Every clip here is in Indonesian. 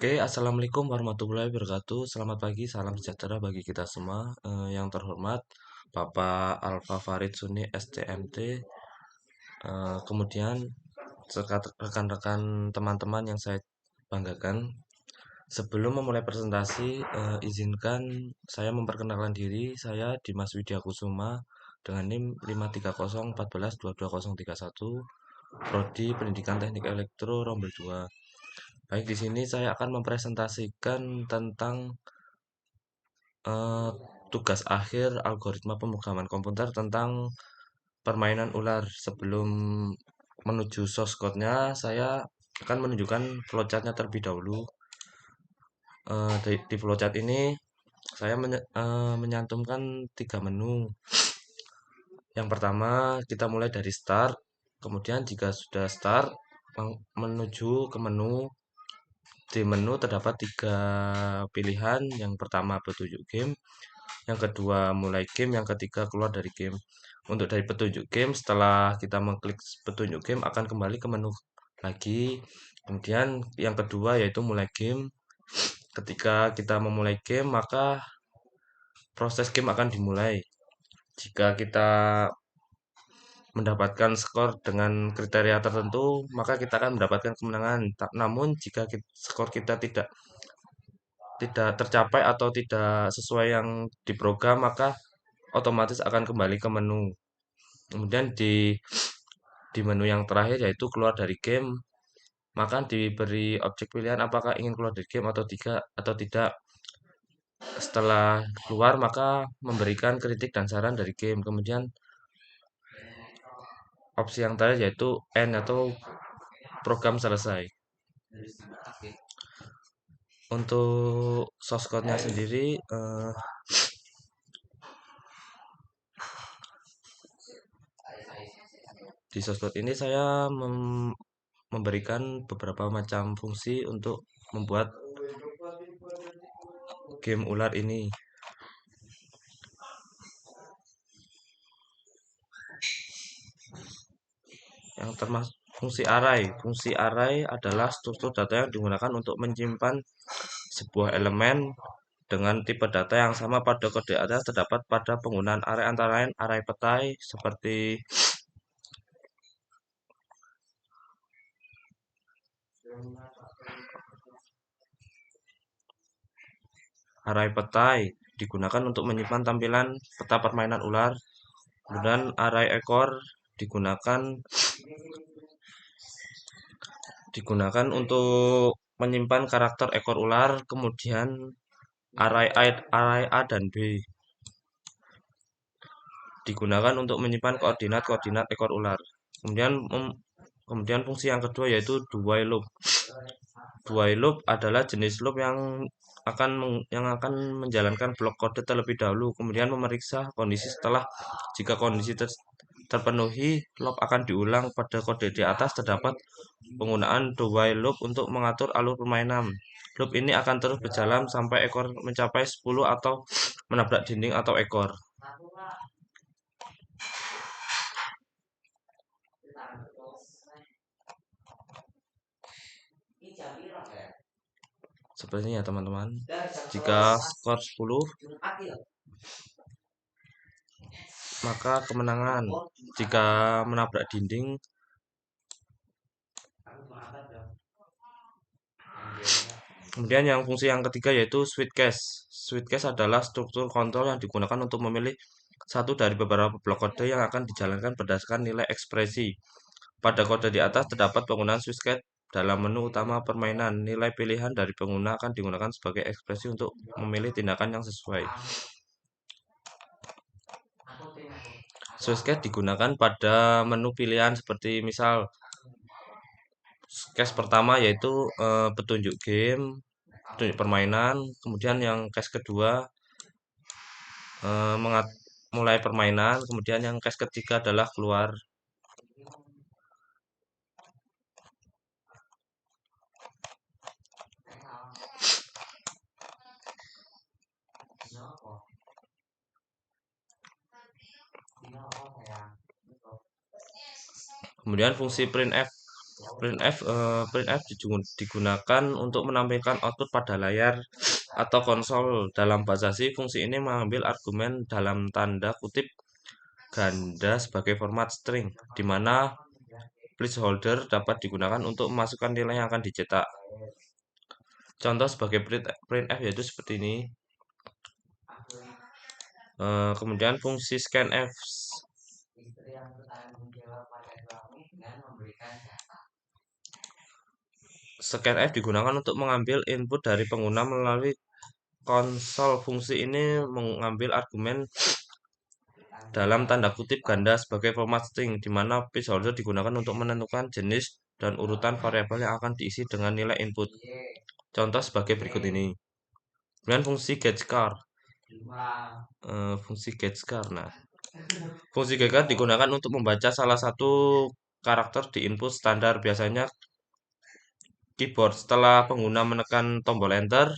Oke, assalamualaikum warahmatullahi wabarakatuh. Selamat pagi, salam sejahtera bagi kita semua. Yang terhormat, Bapak Alfa Farid Suni STMT. Kemudian rekan-rekan teman-teman yang saya banggakan. Sebelum memulai presentasi, izinkan saya memperkenalkan diri. Saya Dimas Widya Kusuma dengan NIM 53014220031, Prodi Pendidikan Teknik Elektro Rombel 2. Baik, di sini saya akan mempresentasikan tentang eh, tugas akhir algoritma pemrograman komputer tentang permainan ular. Sebelum menuju source code-nya, saya akan menunjukkan flowchart-nya terlebih dahulu. Di flowchart ini saya menyantumkan tiga menu. Yang pertama, kita mulai dari start. Kemudian jika sudah start, menuju ke menu. Di menu terdapat tiga pilihan. Yang pertama, petunjuk game. Yang kedua, mulai game. Yang ketiga, keluar dari game. Untuk dari petunjuk game, setelah kita mengklik petunjuk game, akan kembali ke menu lagi. Kemudian yang kedua yaitu mulai game. Ketika kita memulai game, maka proses game akan dimulai. Jika kita mendapatkan skor dengan kriteria tertentu, maka kita akan mendapatkan kemenangan. Namun jika skor kita tidak tidak tercapai atau tidak sesuai yang diprogram, maka otomatis akan kembali ke menu. Kemudian di menu yang terakhir yaitu keluar dari game, maka diberi objek pilihan apakah ingin keluar dari game atau tidak. Setelah keluar, maka memberikan kritik dan saran dari game. Kemudian opsi yang terakhir yaitu end atau program selesai. Untuk source code-nya sendiri, di source code ini saya memberikan beberapa macam fungsi untuk membuat game ular ini. Yang termasuk fungsi array. Fungsi array adalah struktur data yang digunakan untuk menyimpan sebuah elemen dengan tipe data yang sama pada kode atas terdapat pada penggunaan array antara lain array petai seperti array petai digunakan untuk menyimpan tampilan peta permainan ular. Kemudian array ekor digunakan untuk menyimpan karakter ekor ular. Kemudian array A dan B digunakan untuk menyimpan koordinat-koordinat ekor ular. Kemudian fungsi yang kedua yaitu do while loop. Do while loop adalah jenis loop yang akan menjalankan blok kode terlebih dahulu, kemudian memeriksa kondisi setelah. Jika kondisi terpenuhi, loop akan diulang. Pada kode di atas terdapat penggunaan do while loop untuk mengatur alur permainan. Loop ini akan terus berjalan sampai ekor mencapai 10 atau menabrak dinding atau ekor. Sepertinya ya teman-teman. Jika skor 10, maka kemenangan. Jika menabrak dinding, kemudian yang fungsi yang ketiga yaitu switch cache. Switch cache adalah struktur kontrol yang digunakan untuk memilih satu dari beberapa blok kode yang akan dijalankan berdasarkan nilai ekspresi. Pada kode di atas terdapat penggunaan switch cache dalam menu utama permainan. Nilai pilihan dari pengguna akan digunakan sebagai ekspresi untuk memilih tindakan yang sesuai. Switch cache digunakan pada menu pilihan seperti misal cache pertama yaitu petunjuk game, petunjuk permainan. Kemudian yang cache kedua mulai permainan. Kemudian yang cache ketiga adalah keluar. Kemudian fungsi printf Printf digunakan untuk menampilkan output pada layar atau konsol. Dalam bahasa C, fungsi ini mengambil argumen dalam tanda kutip ganda sebagai format string, di mana placeholder dapat digunakan untuk memasukkan nilai yang akan dicetak. Contoh sebagai printf yaitu seperti ini. Kemudian fungsi scanf. Scanf digunakan untuk mengambil input dari pengguna melalui konsol. Fungsi ini mengambil argumen dalam tanda kutip ganda sebagai format string, di mana placeholder digunakan untuk menentukan jenis dan urutan variabel yang akan diisi dengan nilai input. Contoh sebagai berikut ini. Kemudian fungsi getChar. Nah, fungsi getChar digunakan untuk membaca salah satu karakter di input standar, biasanya keyboard. Setelah pengguna menekan tombol enter,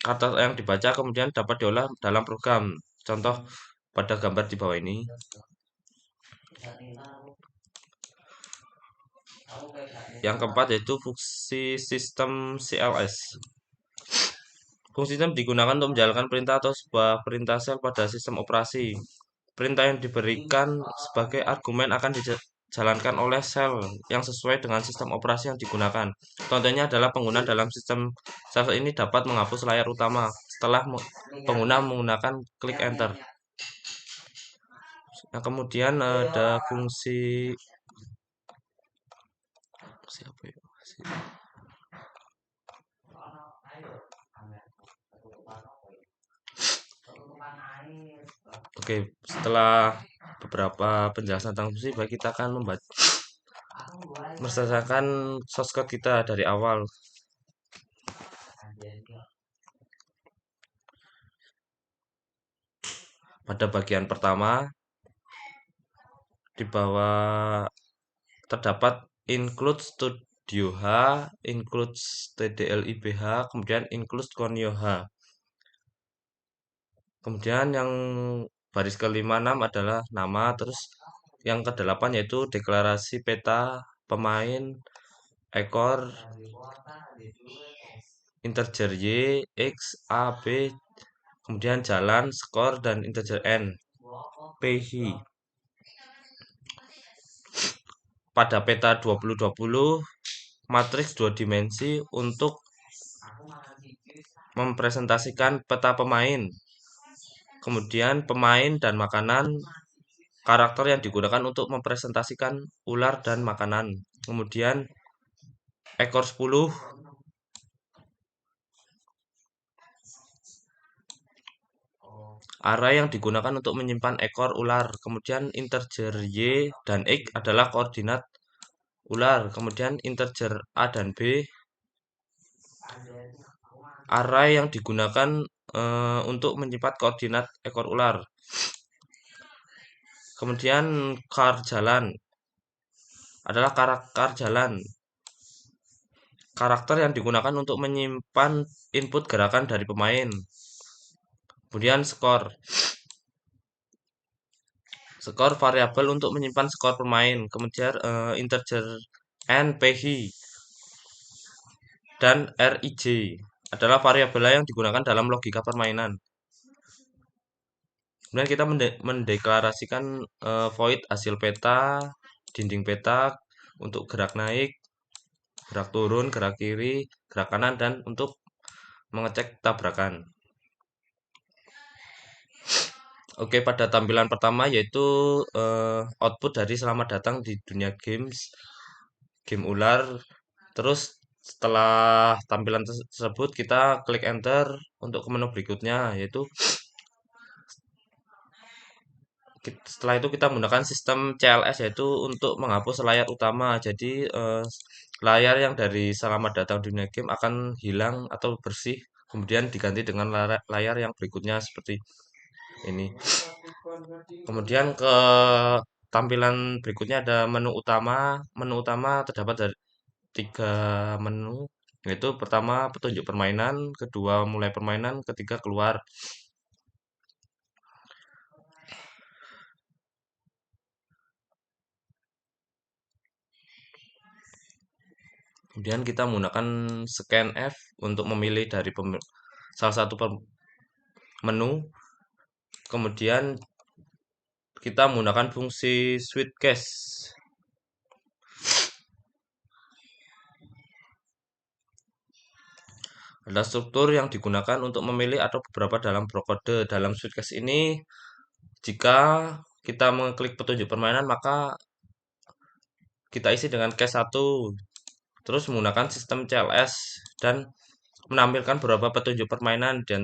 kata yang dibaca kemudian dapat diolah dalam program. Contoh pada gambar di bawah ini. Yang keempat yaitu fungsi sistem CLS. Fungsi sistem digunakan untuk menjalankan perintah atau sebuah perintah sel pada sistem operasi. Perintah yang diberikan sebagai argumen akan dijalankan oleh sel yang sesuai dengan sistem operasi yang digunakan. Contohnya adalah pengguna dalam sistem sel ini dapat menghapus layar utama setelah pengguna menggunakan klik enter. Nah, kemudian ada fungsi Oke, setelah beberapa penjelasan tentang fungsi, baik kita akan melesaikan source code kita dari awal. Pada bagian pertama, di bawah terdapat include studio H, include tdlibh, kemudian include conio H. Kemudian yang baris ke-5, 6 adalah nama, terus yang ke-8 yaitu deklarasi peta pemain, ekor, integer y, x, a, b, kemudian jalan, skor, dan integer n, phi. Pada peta 2020, matriks 2 dimensi untuk mempresentasikan peta pemain. Kemudian pemain dan makanan, karakter yang digunakan untuk mempresentasikan ular dan makanan. Kemudian ekor 10, array yang digunakan untuk menyimpan ekor ular. Kemudian integer y dan x adalah koordinat ular. Kemudian integer a dan b, array yang digunakan untuk menyimpan koordinat ekor ular. Kemudian car jalan adalah karakter jalan, karakter yang digunakan untuk menyimpan input gerakan dari pemain. Kemudian skor, variabel untuk menyimpan skor pemain. Kemudian integer n, phi, dan rij adalah variabel yang digunakan dalam logika permainan. Kemudian kita mendeklarasikan void hasil peta, dinding peta untuk gerak naik, gerak turun, gerak kiri, gerak kanan, dan untuk mengecek tabrakan. Oke, pada tampilan pertama yaitu output dari selamat datang di dunia game ular. Terus setelah tampilan tersebut kita klik enter untuk ke menu berikutnya, yaitu setelah itu kita menggunakan sistem CLS, yaitu untuk menghapus layar utama. Jadi layar yang dari selamat datang dunia game akan hilang atau bersih, kemudian diganti dengan layar yang berikutnya seperti ini. Kemudian ke tampilan berikutnya ada menu utama. Menu utama terdapat dari 3 menu, yaitu pertama petunjuk permainan, kedua mulai permainan, ketiga keluar. Kemudian kita menggunakan scan F untuk memilih dari salah satu menu. Kemudian kita menggunakan fungsi switch cache. Adalah struktur yang digunakan untuk memilih atau beberapa dalam kode. Dalam switch cache ini, jika kita mengklik petunjuk permainan, maka kita isi dengan cache 1. Terus menggunakan sistem CLS dan menampilkan beberapa petunjuk permainan di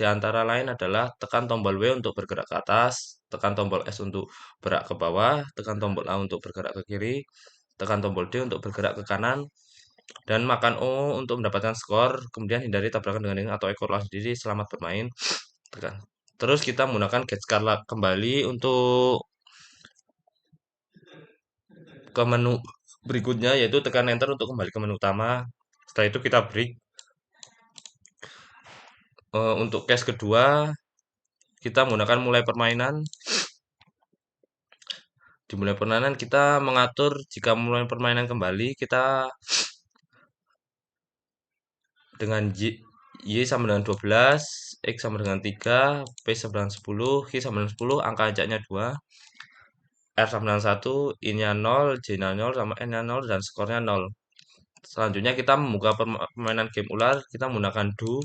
antara lain adalah tekan tombol W untuk bergerak ke atas, tekan tombol S untuk bergerak ke bawah, tekan tombol A untuk bergerak ke kiri, tekan tombol D untuk bergerak ke kanan, dan makan O untuk mendapatkan skor. Kemudian hindari tabrakan dengan ring atau ekor lawan sendiri. Selamat bermain. Tekan. Terus kita menggunakan get Scarlet kembali untuk ke menu berikutnya, yaitu tekan enter untuk kembali ke menu utama. Setelah itu kita break. Untuk case kedua kita menggunakan mulai permainan. Di mulai permainan kita mengatur jika mulai permainan kembali, kita dengan Y sama dengan 12, X sama dengan 3, P sama dengan 10, Q sama dengan 10, angka ajaknya 2, R sama dengan 1, I-nya 0, J-nya 0, sama N-nya 0, dan skornya 0. Selanjutnya kita membuka permainan game ular, kita menggunakan do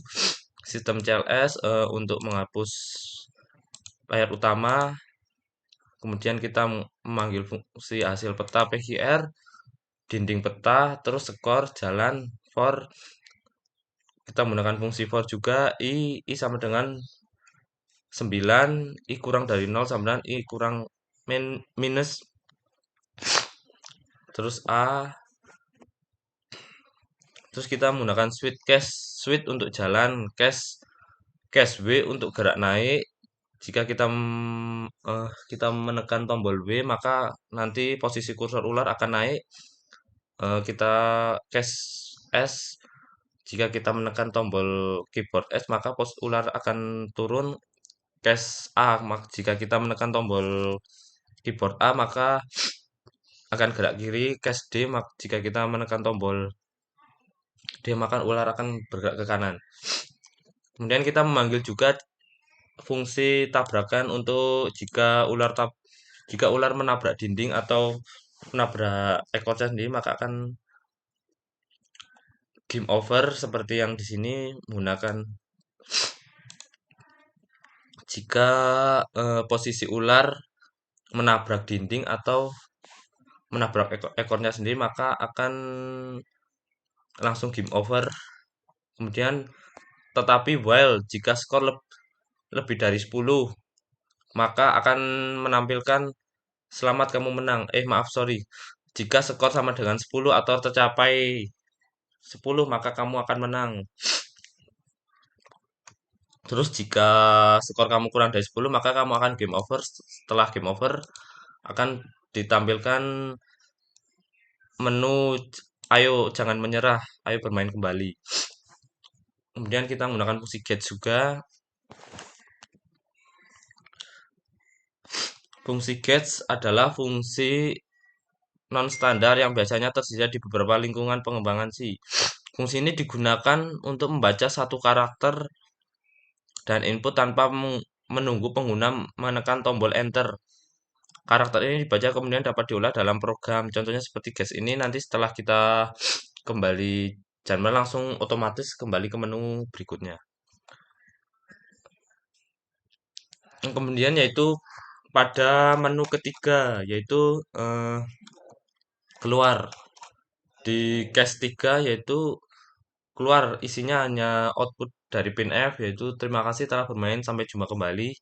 sistem CLS untuk menghapus layar utama. Kemudian kita memanggil fungsi hasil peta PQR, dinding peta, terus skor, jalan, for. Kita menggunakan fungsi for juga, I sama dengan 9, I kurang dari 0 sama dengan I kurang minus, terus A. Terus kita menggunakan switch cache, switch untuk jalan, cache W untuk gerak naik. Jika kita menekan tombol W, maka nanti posisi kursor ular akan naik. Kita cache S. Jika kita menekan tombol keyboard S, maka pos ular akan turun. Cache A. Jika kita menekan tombol keyboard A, maka akan gerak kiri. Cache D. Jika kita menekan tombol D, maka ular akan bergerak ke kanan. Kemudian kita memanggil juga fungsi tabrakan untuk jika ular menabrak dinding atau menabrak ekornya sendiri, maka akan game over seperti yang di sini menggunakan jika posisi ular menabrak dinding atau menabrak ekornya sendiri, maka akan langsung game over. Kemudian tetapi while jika skor lebih dari 10, maka akan menampilkan selamat kamu menang. Maaf, sorry. Jika skor sama dengan 10 atau tercapai 10, maka kamu akan menang. Terus jika skor kamu kurang dari 10, maka kamu akan game over. Setelah game over akan ditampilkan menu ayo jangan menyerah, ayo bermain kembali. Kemudian kita menggunakan fungsi get juga. Fungsi get adalah fungsi non standar yang biasanya tersedia di beberapa lingkungan pengembangan C. Fungsi ini digunakan untuk membaca satu karakter dan input tanpa menunggu pengguna menekan tombol enter. Karakter ini dibaca kemudian dapat diolah dalam program. Contohnya seperti guys ini, nanti setelah kita kembali Janmer langsung otomatis kembali ke menu berikutnya. Kemudian yaitu pada menu ketiga, yaitu keluar. Di case 3 yaitu keluar, isinya hanya output dari pin F, yaitu terima kasih telah bermain, sampai jumpa kembali.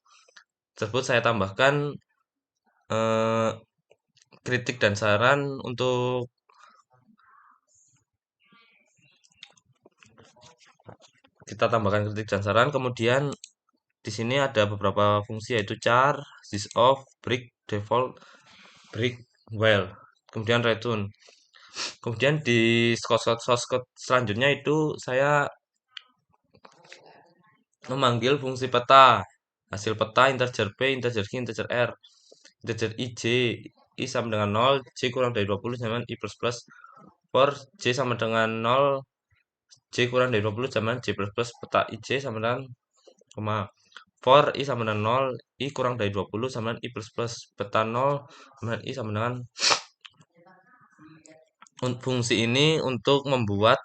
Tersebut saya tambahkan eh, kritik dan saran untuk kita tambahkan kritik dan saran. Kemudian di sini ada beberapa fungsi, yaitu char, this off, break, default, break, well, kemudian return. Kemudian di source code selanjutnya itu saya memanggil fungsi peta, hasil peta, integer P, integer Q, integer R, integer I, J, I sama dengan 0, J kurang dari 20 sama I plus plus, for J sama dengan 0, J kurang dari 20 sama J plus plus peta IJ sama dengan koma. For I sama dengan 0, I kurang dari 20 sama dengan I plus plus peta 0 sama dengan I sama dengan fungsi ini untuk membuat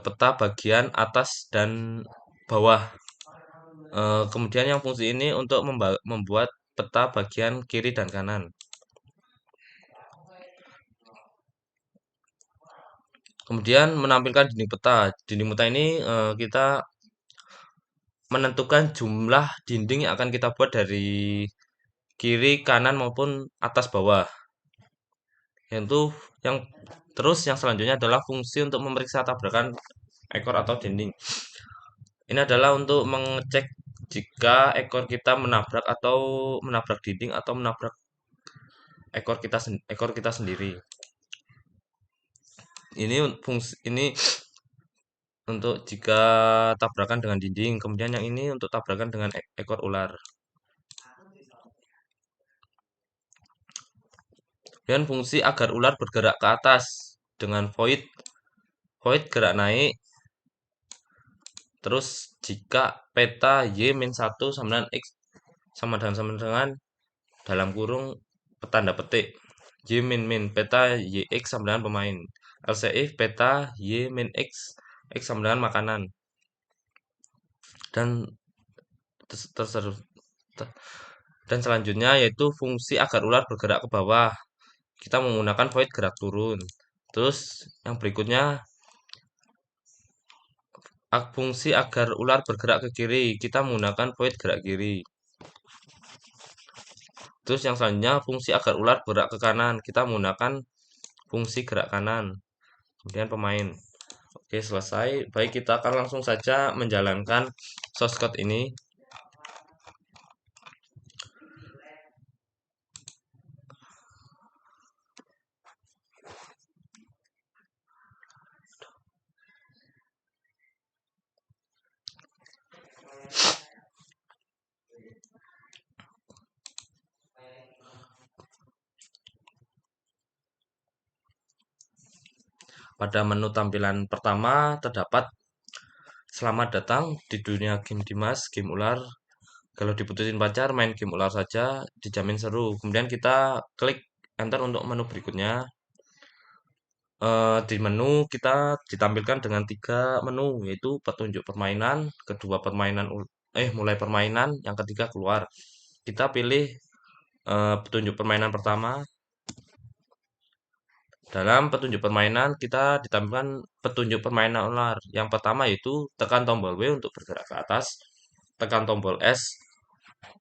peta bagian atas dan bawah. Kemudian yang fungsi ini untuk membuat peta bagian kiri dan kanan. Kemudian menampilkan dinding peta. Dinding peta ini kita menentukan jumlah dinding yang akan kita buat dari kiri, kanan maupun atas bawah. Yaitu yang terus yang selanjutnya adalah fungsi untuk memeriksa tabrakan ekor atau dinding. Ini adalah untuk mengecek jika ekor kita menabrak dinding atau menabrak ekor kita sendiri. Ini untuk jika tabrakan dengan dinding, kemudian yang ini untuk tabrakan dengan ekor ular. Dan fungsi agar ular bergerak ke atas dengan void gerak naik. Terus jika peta Y-1 sama dengan X sama dengan dalam kurung tanda petik Y min peta YX sama dengan pemain. LCF peta Y min X sama dengan makanan. Dan dan selanjutnya yaitu fungsi agar ular bergerak ke bawah. Kita menggunakan void gerak turun. Terus yang berikutnya fungsi agar ular bergerak ke kiri. Kita menggunakan void gerak kiri. Terus yang selanjutnya fungsi agar ular bergerak ke kanan. Kita menggunakan fungsi gerak kanan. Kemudian pemain. Oke, selesai. Baik, kita akan langsung saja menjalankan source code ini. Pada menu tampilan pertama terdapat selamat datang di dunia game Dimas, game ular. Kalau diputusin pacar, main game ular saja, dijamin seru. Kemudian kita klik enter untuk menu berikutnya. Di menu kita ditampilkan dengan 3 menu, yaitu petunjuk permainan, kedua mulai permainan, yang ketiga keluar. Kita pilih petunjuk permainan pertama. Dalam petunjuk permainan kita ditampilkan petunjuk permainan ular. Yang pertama yaitu tekan tombol W untuk bergerak ke atas, tekan tombol S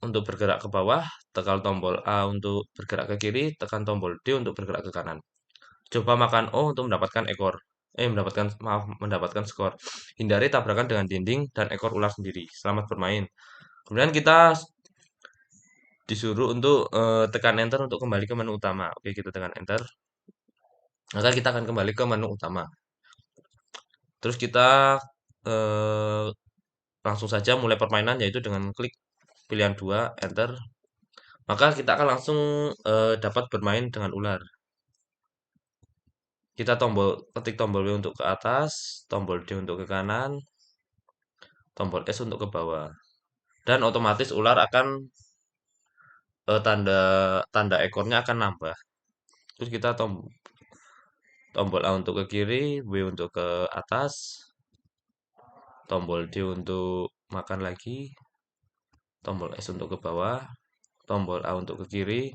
untuk bergerak ke bawah, tekan tombol A untuk bergerak ke kiri, tekan tombol D untuk bergerak ke kanan. Coba makan O untuk mendapatkan skor. Hindari tabrakan dengan dinding dan ekor ular sendiri. Selamat bermain. Kemudian kita disuruh untuk tekan enter untuk kembali ke menu utama. Oke, kita tekan enter. Maka kita akan kembali ke menu utama. Terus kita eh, langsung saja mulai permainan yaitu dengan klik pilihan 2 enter. Maka kita akan langsung dapat bermain dengan ular. Kita ketik tombol W untuk ke atas, tombol D untuk ke kanan, tombol S untuk ke bawah. Dan otomatis ular akan tanda tanda ekornya akan nambah. Terus kita tombol A untuk ke kiri, W untuk ke atas, tombol D untuk makan lagi, tombol S untuk ke bawah, tombol A untuk ke kiri,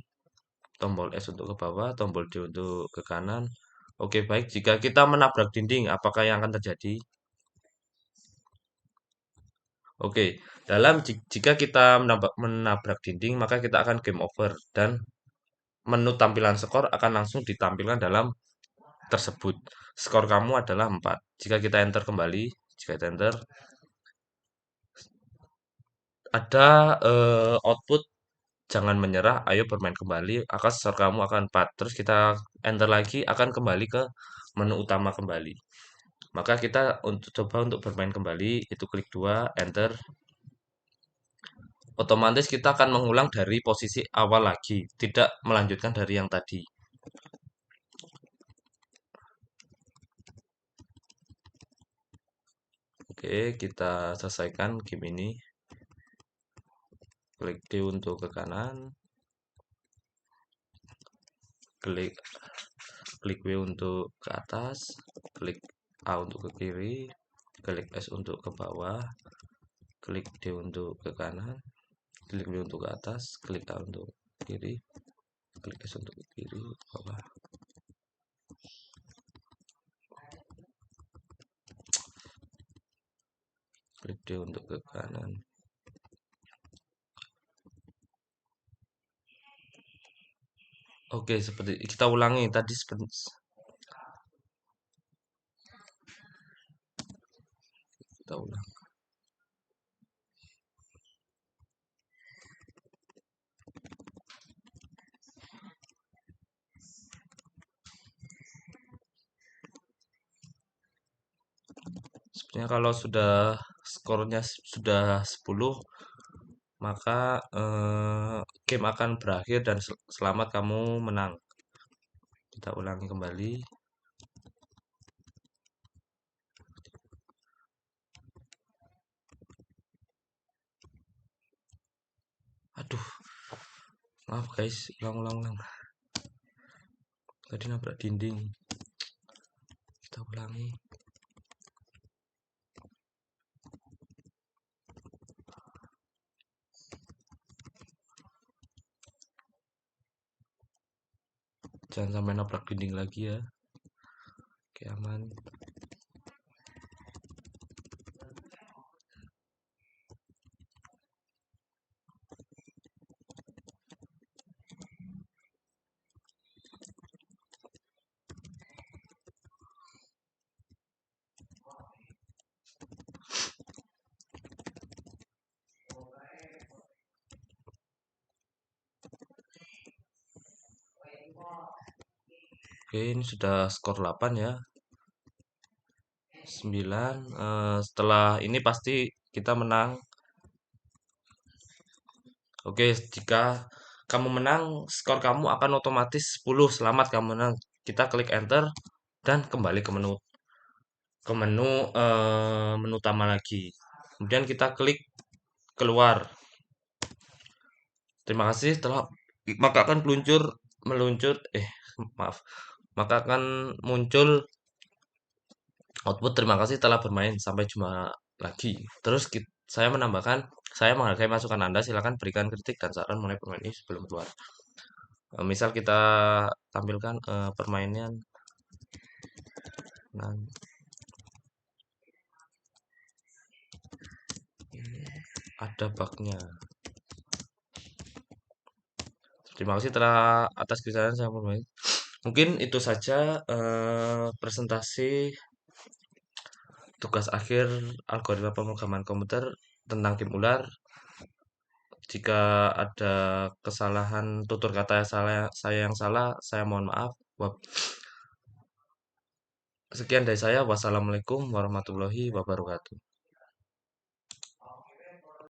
tombol S untuk ke bawah, tombol D untuk ke kanan. Oke, baik. Jika kita menabrak dinding, apakah yang akan terjadi? Oke, jika kita menabrak dinding, maka kita akan game over dan menu tampilan skor akan langsung ditampilkan dalam tersebut. Skor kamu adalah 4. Jika kita enter kembali, jika kita enter ada output jangan menyerah, ayo bermain kembali, akan skor kamu akan 4. Terus kita enter lagi akan kembali ke menu utama kembali. Maka kita coba untuk bermain kembali, itu klik 2, enter. Otomatis kita akan mengulang dari posisi awal lagi, tidak melanjutkan dari yang tadi. Oke, kita selesaikan game ini. Klik D untuk ke kanan, klik klik W untuk ke atas, klik A untuk ke kiri, klik S untuk ke bawah, klik D untuk ke kanan, klik W untuk ke atas, klik A untuk kiri, klik S untuk ke kiri, bawah. Klik D untuk ke kanan. Oke, seperti kita ulangi tadi kita ulang. Sebenarnya kalau sudah skornya sudah 10, maka game akan berakhir dan selamat kamu menang. Kita ulangi kembali. Aduh, maaf guys, ulang. Tadi nabrak dinding. Kita ulangi. Jangan sampai nabrak dinding lagi ya. Oke, aman. Oke, ini sudah skor 8 ya. 9. Setelah ini pasti kita menang. Oke, jika kamu menang, skor kamu akan otomatis 10. Selamat kamu menang. Kita klik enter dan kembali ke menu utama lagi. Kemudian kita klik keluar. Terima kasih telah maka akan meluncur maaf. Maka akan muncul output terima kasih telah bermain. Sampai jumpa lagi. Terus saya menambahkan, saya menghargai masukan Anda. Silakan berikan kritik dan saran mengenai permainan ini sebelum keluar. Misal kita tampilkan permainan. Nah, ada bugnya. Terima kasih telah atas kesabaran saya bermain. Mungkin itu saja presentasi tugas akhir algoritma pemrograman komputer tentang game ular. Jika ada kesalahan tutur kata saya yang salah, saya mohon maaf. Sekian dari saya. Wassalamualaikum warahmatullahi wabarakatuh.